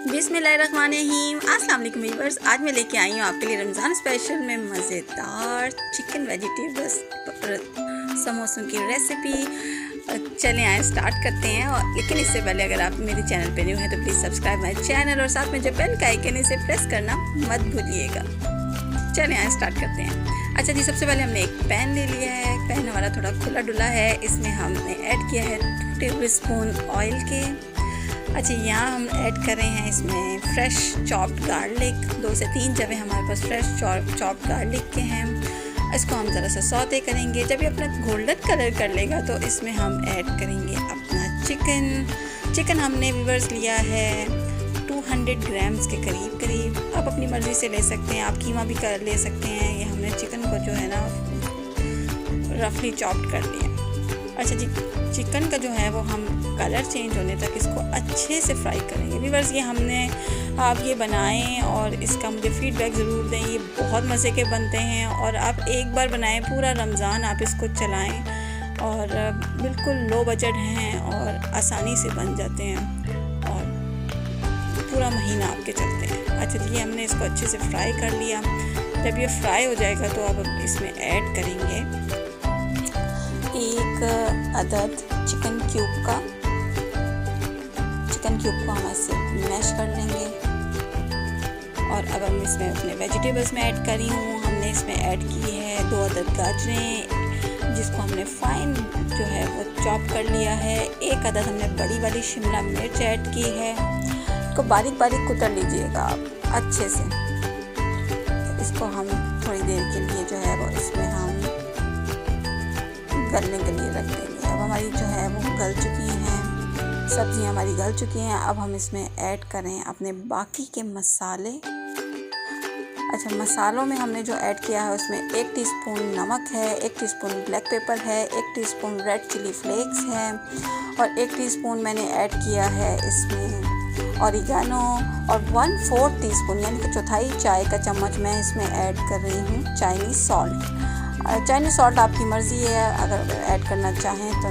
बिस्मिल्लाहिर्रहमानिर्रहीम। अस्सलाम वालेकुम व्यूअर्स। आज मैं लेके आई हूँ आपके लिए रमज़ान स्पेशल में मज़ेदार चिकन वेजिटेबल्स समोसों की रेसिपी। चलें आए स्टार्ट करते हैं। और लेकिन इससे पहले अगर आप मेरे चैनल पे न्यू हैं तो प्लीज़ सब्सक्राइब माय चैनल और साथ में जो बेल का आइकन है इसे प्रेस करना मत भूलिएगा। चलें आए स्टार्ट करते हैं। अच्छा जी, सबसे पहले हमने एक पैन ले लिया है। पैन हमारा थोड़ा खुला डुला है। इसमें हमने ऐड किया है 2 टेबल स्पून ऑयल के। अच्छा, यहाँ हम ऐड कर रहे हैं इसमें फ्रेश चॉप्ड गार्लिक। 2 से 3 जवे हमारे पास फ्रेश चॉप्ड गार्लिक के हैं। इसको हम ज़रा सा सौते करेंगे। जब ये अपना गोल्डन कलर कर लेगा तो इसमें हम ऐड करेंगे अपना चिकन हमने व्यूअर्स लिया है 200 ग्राम्स के करीब। आप अपनी मर्ज़ी से ले सकते हैं, आप कीमा भी कर ले सकते हैं। ये हमने चिकन को जो है ना रफली चॉप्ड कर लिया। अच्छा जी, चिकन का जो है वो हम कलर चेंज होने तक इसको अच्छे से फ्राई करेंगे। व्यूअर्स, ये हमने आप ये बनाएं और इसका मुझे फीडबैक ज़रूर दें। ये बहुत मज़े के बनते हैं और आप एक बार बनाएं, पूरा रमज़ान आप इसको चलाएं और बिल्कुल लो बजट हैं और आसानी से बन जाते हैं और पूरा महीना आपके चलते हैं। अच्छा जी, हमने इसको अच्छे से फ्राई कर लिया। जब ये फ्राई हो जाएगा तो अब इसमें ऐड करेंगे 1 अदद चिकन क्यूब को हम ऐसे मैश कर लेंगे। और अब हम इसमें अपने वेजिटेबल्स में ऐड करी हूँ। हमने इसमें ऐड की है 2 अदद गाजरें जिसको हमने फाइन जो है वो चॉप कर लिया है। 1 अदद हमने बड़ी वाली शिमला मिर्च ऐड की है। इसको बारीक बारीक कुतर लीजिएगा आप अच्छे से। इसको हम थोड़ी देर के लिए जो है वो इसमें हम गलने के लिए रख देंगे। अब हमारी जो है वो गल चुकी हैं, सब्जियां हमारी गल चुकी हैं। अब हम इसमें ऐड करें अपने बाकी के मसाले। अच्छा, मसालों में हमने जो ऐड किया है उसमें 1 टीस्पून नमक है, 1 टीस्पून ब्लैक पेपर है, 1 टीस्पून रेड चिली फ्लेक्स है और 1 टीस्पून मैंने ऐड किया है इसमें ऑरिगेनो और 1/4 टीस्पून यानी कि चौथाई चाय का चम्मच मैं इसमें ऐड कर रही हूँ चाइनीज़ सॉल्ट। आपकी मर्ज़ी है, अगर ऐड करना चाहें तो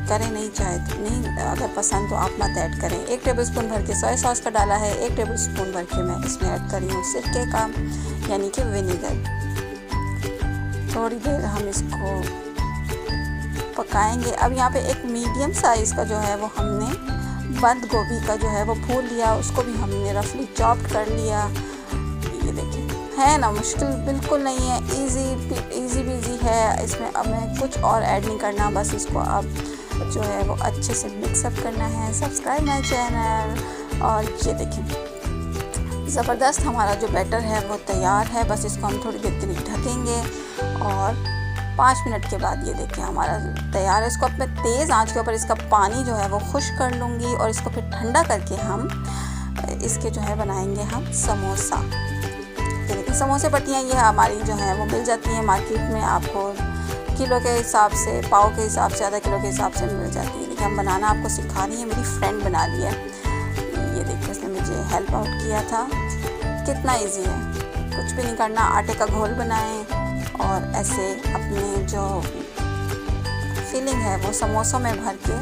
करें, नहीं चाहे तो नहीं। अगर पसंद तो आप मत ऐड करें। 1 टेबल स्पून भर के सोया सॉस का डाला है। 1 टेबल स्पून भर के मैं इसमें ऐड कर रही हूँ सिरके का यानी कि विनेगर। थोड़ी देर हम इसको पकाएंगे। अब यहाँ पे एक मीडियम साइज़ का जो है वो हमने बंद गोभी का जो है वो फूल लिया, उसको भी हमने रफली चॉप्ड कर लिया। ये देखिए, है ना, मुश्किल बिल्कुल नहीं है, इजी बीजी है। इसमें अब मैं कुछ और ऐड नहीं करना, बस इसको अब जो है वो अच्छे से मिक्सअप करना है। Subscribe my channel. और ये देखिए, ज़बरदस्त हमारा जो बैटर है वो तैयार है। बस इसको हम थोड़ी देर के लिए ढकेंगे और 5 मिनट के बाद ये देखिए हमारा तैयार है। इसको अब मैं तेज़ आंच के ऊपर इसका पानी जो है वो खुश्क कर लूँगी और इसको फिर ठंडा करके हम इसके जो है बनाएंगे हम समोसा। देखिए, समोसे पट्टियाँ ये हमारी जो हैं वो मिल जाती हैं मार्केट में, आपको किलो के हिसाब से, पाव के हिसाब से, आधा किलो के हिसाब से मिल जाती है। देखिए, हम बनाना आपको सिखा रही है, मेरी फ्रेंड बना रही है। ये देखिए, उसने मुझे हेल्प आउट किया था। कितना इजी है, कुछ भी नहीं करना। आटे का घोल बनाएं और ऐसे अपने जो फिलिंग है वो समोसों में भर के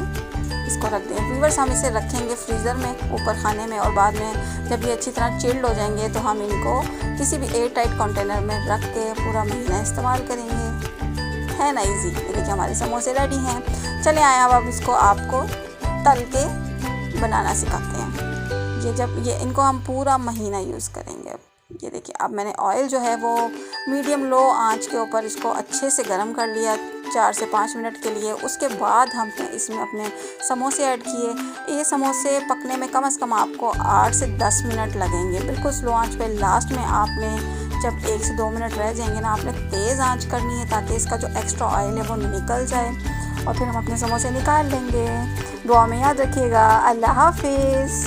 इसको रख दें। व्यूअर्स, हम इसे रखेंगे फ्रीज़र में ऊपर खाने में और बाद में जब ये अच्छी तरह चिल्ड हो जाएंगे तो हम इनको किसी भी एयर टाइट कंटेनर में रख के पूरा महीना इस्तेमाल करेंगे। है ना इजी। ये देखिए, हमारे समोसे रेडी हैं। चले आए अब इसको आपको तल के बनाना सिखाते हैं। ये इनको हम पूरा महीना यूज़ करेंगे। ये देखिए, अब मैंने ऑयल जो है वो मीडियम लो आंच के ऊपर इसको अच्छे से गर्म कर लिया 4 से 5 मिनट के लिए। उसके बाद हमने इसमें अपने समोसे ऐड किए। ये समोसे पकने में कम से कम आपको 8 से 10 मिनट लगेंगे, बिल्कुल स्लो आंच पे। लास्ट में आपने जब 1 से 2 मिनट रह जाएंगे ना, आपने तेज़ आंच करनी है ताकि इसका जो एक्स्ट्रा ऑयल है वो निकल जाए और फिर हम अपने समोसे निकाल लेंगे। दुआ में याद रखिएगा। अल्लाह हाफिज़।